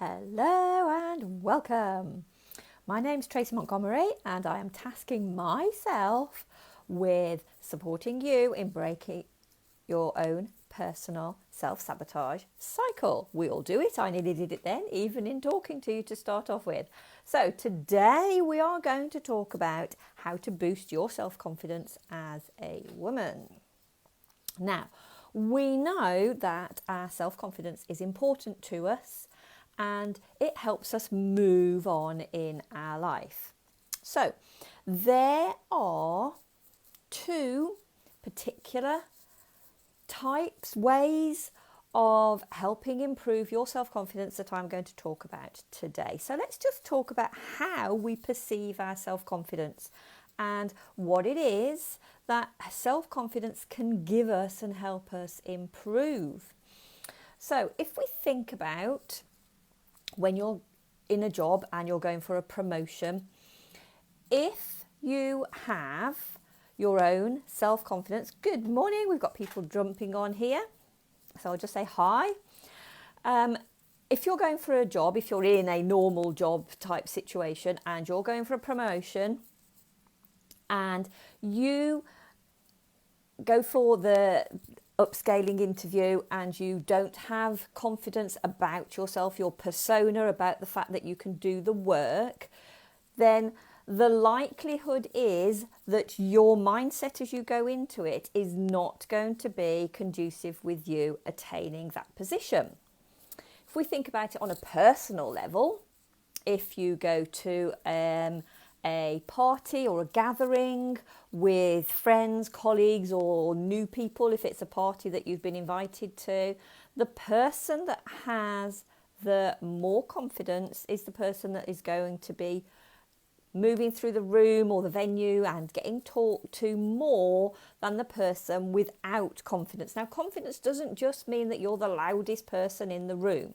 Hello and welcome. My name's Tracy Montgomery and I am tasking myself with supporting you in breaking your own personal self-sabotage cycle. We all do it. I nearly did it then, even in talking to you to start off with. So today we are going to talk about how to boost your self-confidence as a woman. Now, we know that our self-confidence is important to us and it helps us move on in our life. So there are two particular ways of helping improve your self-confidence that I'm going to talk about today. So let's just talk about how we perceive our self-confidence and what it is that self-confidence can give us and help us improve. So if we think about when you're in a job and you're going for a promotion, if you have your own self-confidence, good morning, we've got people jumping on here, so I'll just say hi. If you're going for a job, if you're in a normal job type situation and you're going for a promotion and you go for the upscaling interview and you don't have confidence about yourself, your persona, about the fact that you can do the work, then the likelihood is that your mindset as you go into it is not going to be conducive with you attaining that position. If we think about it on a personal level, if you go to a party or a gathering with friends, colleagues or new people, if it's a party that you've been invited to, the person that has the more confidence is the person that is going to be moving through the room or the venue and getting talked to more than the person without confidence. Now, confidence doesn't just mean that you're the loudest person in the room.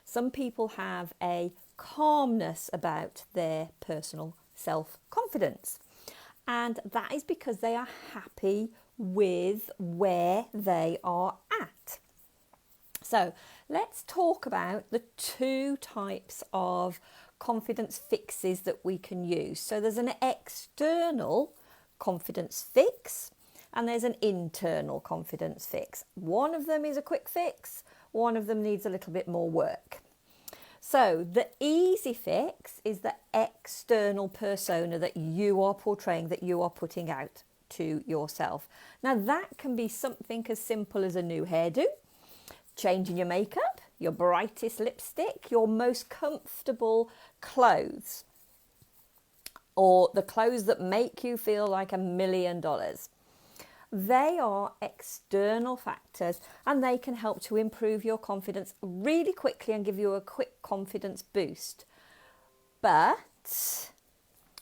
Some people have a calmness about their personal self-confidence, and that is because they are happy with where they are at. So let's talk about the two types of confidence fixes that we can use. So there's an external confidence fix and there's an internal confidence fix. One of them is a quick fix, one of them needs a little bit more work. So the easy fix is the external persona that you are portraying, that you are putting out to yourself. Now that can be something as simple as a new hairdo, changing your makeup, your brightest lipstick, your most comfortable clothes, or the clothes that make you feel like $1 million. They are external factors and they can help to improve your confidence really quickly and give you a quick confidence boost. But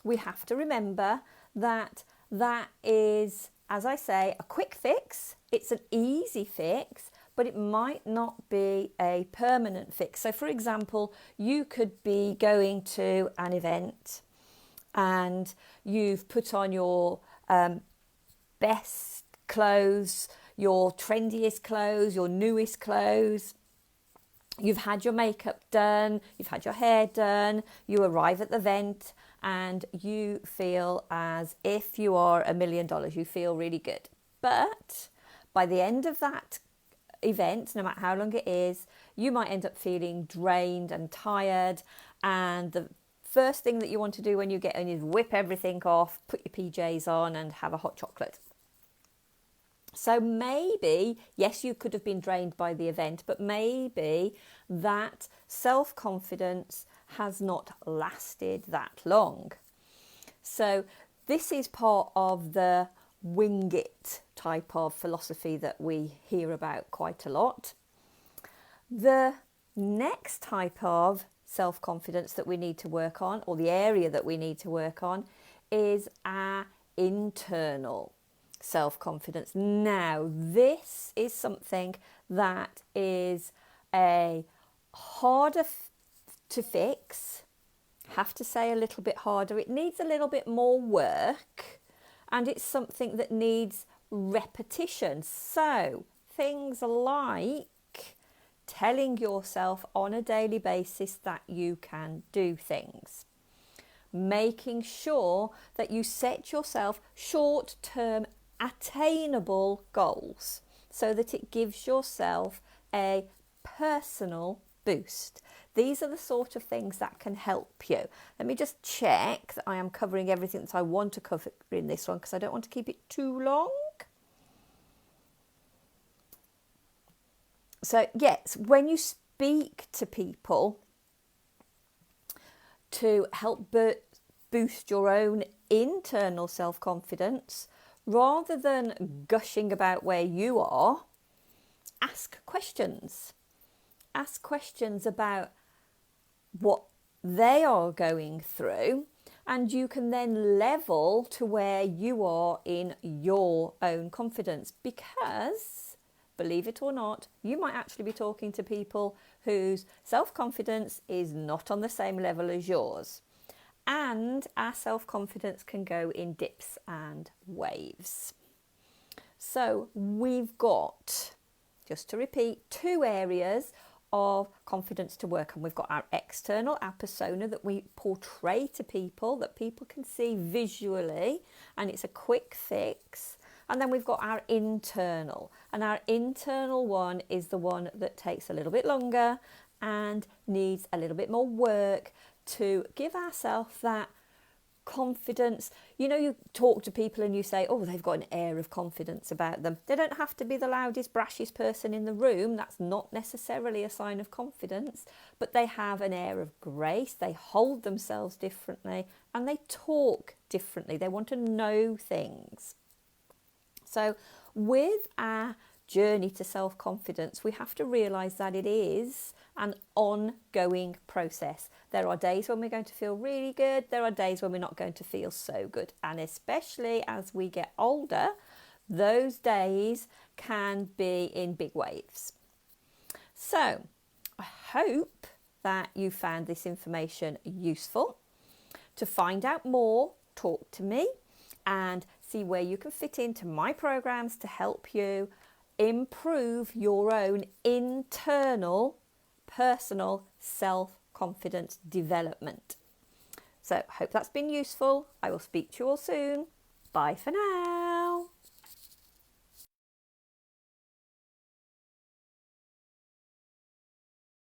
we have to remember that that is, as I say, a quick fix. It's an easy fix, but it might not be a permanent fix. So for example, you could be going to an event and you've put on your best clothes, your trendiest clothes, your newest clothes. You've had your makeup done, you've had your hair done, you arrive at the event and you feel as if you are $1 million. You feel really good. But by the end of that event, no matter how long it is, you might end up feeling drained and tired, and the first thing that you want to do when you get in is whip everything off, put your PJs on and have a hot chocolate. So maybe, yes, you could have been drained by the event, but maybe that self-confidence has not lasted that long. So this is part of the wing it type of philosophy that we hear about quite a lot. The next type of self-confidence that we need to work on, or the area that we need to work on, is our internal self-confidence. Now, this is something that is a harder to fix, have to say a little bit harder. It needs a little bit more work, and it's something that needs repetition. So things like telling yourself on a daily basis that you can do things. Making sure that you set yourself short-term attainable goals so that it gives yourself a personal boost. These are the sort of things that can help you. Let me just check that I am covering everything that I want to cover in this one, because I don't want to keep it too long. So yes, when you speak to people to help boost your own internal self-confidence, rather than gushing about where you are, ask questions. Ask questions about what they are going through, and you can then level to where you are in your own confidence, because, believe it or not, you might actually be talking to people whose self-confidence is not on the same level as yours. And our self-confidence can go in dips and waves. So we've got, just to repeat, 2 areas of confidence to work on. We've got our external, our persona that we portray to people, that people can see visually, and it's a quick fix. And then we've got our internal, and our internal one is the one that takes a little bit longer and needs a little bit more work to give ourselves that confidence. You know, you talk to people and you say, oh, they've got an air of confidence about them. They don't have to be the loudest, brashest person in the room. That's not necessarily a sign of confidence, but they have an air of grace. They hold themselves differently and they talk differently. They want to know things. So with our journey to self-confidence, we have to realise that it is an ongoing process. There are days when we're going to feel really good. There are days when we're not going to feel so good. And especially as we get older, those days can be in big waves. So I hope that you found this information useful. To find out more, talk to me and see where you can fit into my programs to help you improve your own internal personal self-confidence development. So I hope that's been useful. I will speak to you all soon. Bye for now.